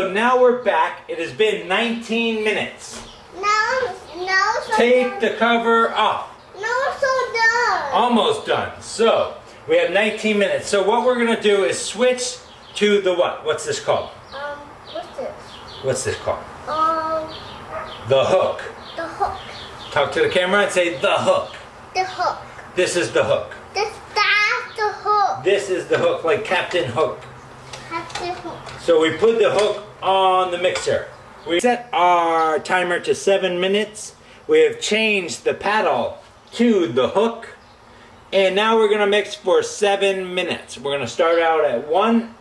So now we're back. It has been 19 minutes. No, so Take done. the cover off. No, so done. Almost done. So we have 19 minutes. So what we're gonna do is switch to the what? What's this called? What's this? What's this called? The The hook. hook. Talk to the camera and say the hook. The hook. This is the hook. That's the hook. This is the hook, like Captain Hook. That's the hook. So we put the hook on the mixer. We set our timer to 7 minutes. We have changed the paddle to the hook. And now we're gonna mix for 7 minutes. We're gonna start out at 1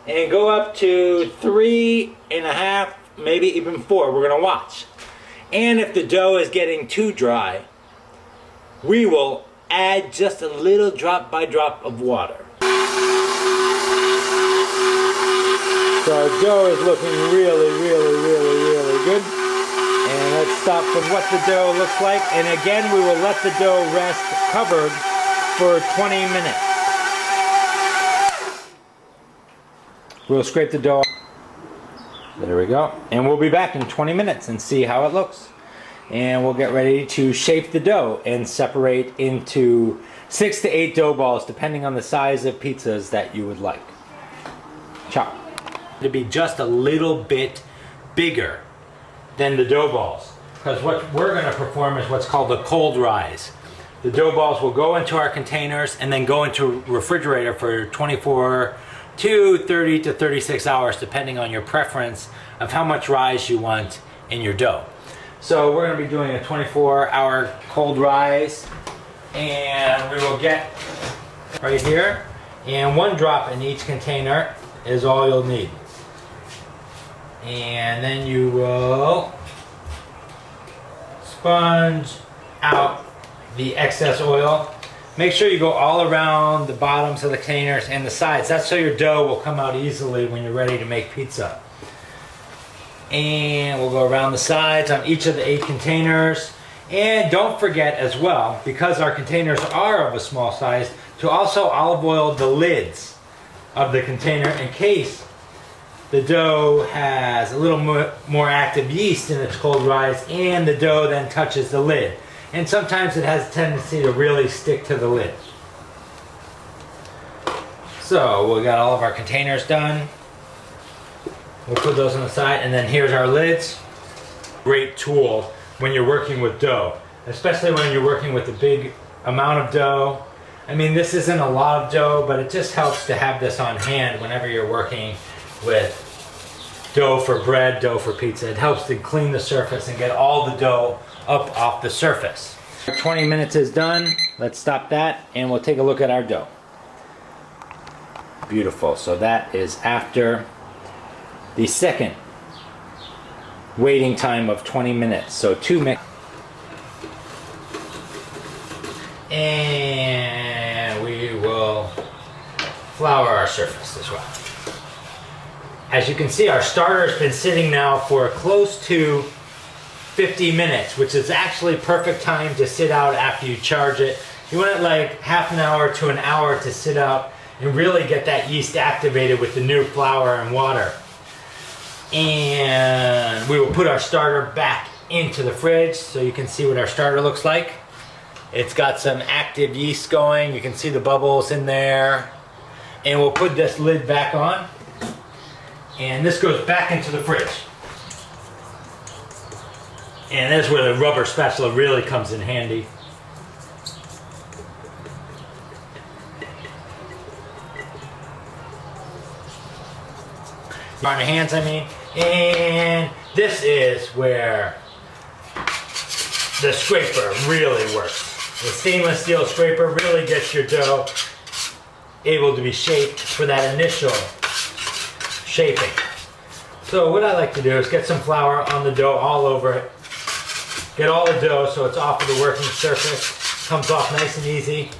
and go up to 3.5, maybe even 4. We're gonna watch. And if the dough is getting too dry, we will add just a little drop by drop of water. So our dough is looking really good. And let's stop with what the dough looks like. And again, we will let the dough rest covered for 20 minutes. We'll scrape the dough. There we go. And we'll be back in 20 minutes and see how it looks. And we'll get ready to shape the dough and separate into 6 to 8 dough balls depending on the size of pizzas that you would like. Ciao. To be just a little bit bigger than the dough balls, because what we're going to perform is what's called the cold rise. The dough balls will go into our containers and then go into refrigerator for 24 to 30 to 36 hours depending on your preference of how much rise you want in your dough. So we're going to be doing a 24-hour cold rise, and we will get right here, and 1 drop in each container is all you'll need. And then you will sponge out the excess oil. Make sure you go all around the bottoms of the containers and the sides. That's so your dough will come out easily when you're ready to make pizza. And we'll go around the sides on each of the 8 containers. And don't forget as well, because our containers are of a small size, to also olive oil the lids of the container in case the dough has a little more active yeast in its cold rise and the dough then touches the lid. And sometimes it has a tendency to really stick to the lid. So we got all of our containers done. We'll put those on the side, and then here's our lids. Great tool when you're working with dough, especially when you're working with a big amount of dough. I mean, this isn't a lot of dough, but it just helps to have this on hand whenever you're working with dough for bread, dough for pizza. It helps to clean the surface and get all the dough up off the surface. 20 minutes is done. Let's stop that and we'll take a look at our dough. Beautiful. So that is after the second waiting time of 20 minutes. So 2 minutes. And we will flour our surface as well. As you can see, our starter has been sitting now for close to 50 minutes, which is actually perfect time to sit out after you charge it. You want it like half an hour to an hour to sit out and really get that yeast activated with the new flour and water. And we will put our starter back into the fridge so you can see what our starter looks like. It's got some active yeast going. You can see the bubbles in there. And we'll put this lid back on. And this goes back into the fridge. And that's where the rubber spatula really comes in handy. On your hands, I mean. And this is where the scraper really works. The stainless steel scraper really gets your dough able to be shaped for that initial shaping. So what I like to do is get some flour on the dough all over it. Get all the dough so it's off of the working surface. Comes off nice and easy.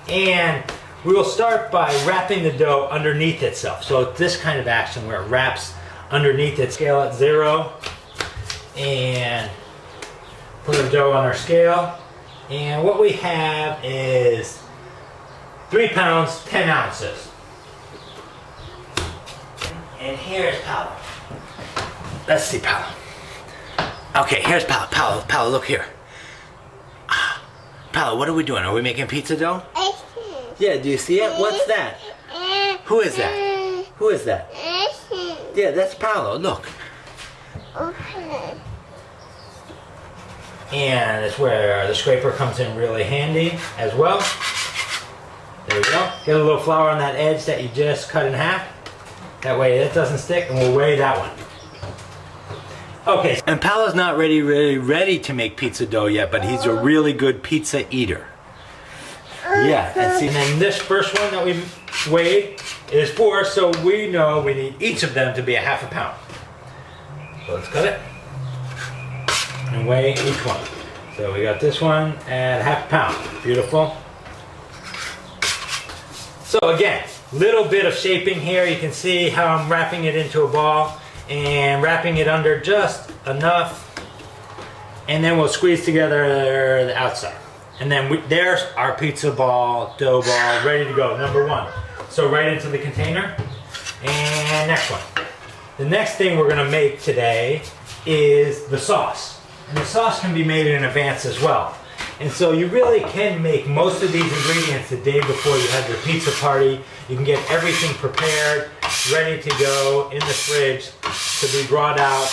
And we will start by wrapping the dough underneath itself. So this kind of action where it wraps underneath it. Scale at 0. And put the dough on our scale. And what we have is 3 pounds, 10 ounces. And here's how Let's see, Paolo. Okay, here's Paolo. Paolo, look here. Paolo, what are we doing? Are we making pizza dough? Yeah, do you see it? What's that? Who is that? Who is that? Yeah, that's Paolo, look. And that's where the scraper comes in really handy as well. There we go. Get a little flour on that edge that you just cut in half. That way it doesn't stick, and we'll weigh that one. Okay, and Paolo's not really ready to make pizza dough yet, but he's a really good pizza eater. Yeah, and then this first one that we weighed is 4, so we know we need each of them to be a ½ pound. So let's cut it and weigh each one. So we got this one at ½ pound. Beautiful. So again, little bit of shaping here. You can see how I'm wrapping it into a ball and wrapping it under just enough, and then we'll squeeze together the outside. And then there's our pizza ball, dough ball, ready to go, number 1. So right into the container. And next one. The next thing we're gonna make today is the sauce. And the sauce can be made in advance as well. And so you really can make most of these ingredients the day before you have your pizza party. You can get everything prepared, ready to go in the fridge to be brought out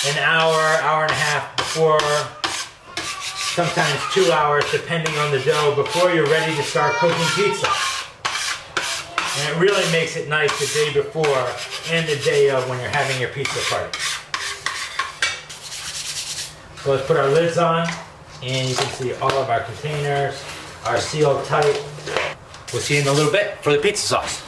an hour, hour and a half before, sometimes 2 hours depending on the dough, before you're ready to start cooking pizza. And it really makes it nice the day before and the day of when you're having your pizza party. So let's put our lids on, and you can see all of our containers are sealed tight. We'll see you in a little bit for the pizza sauce.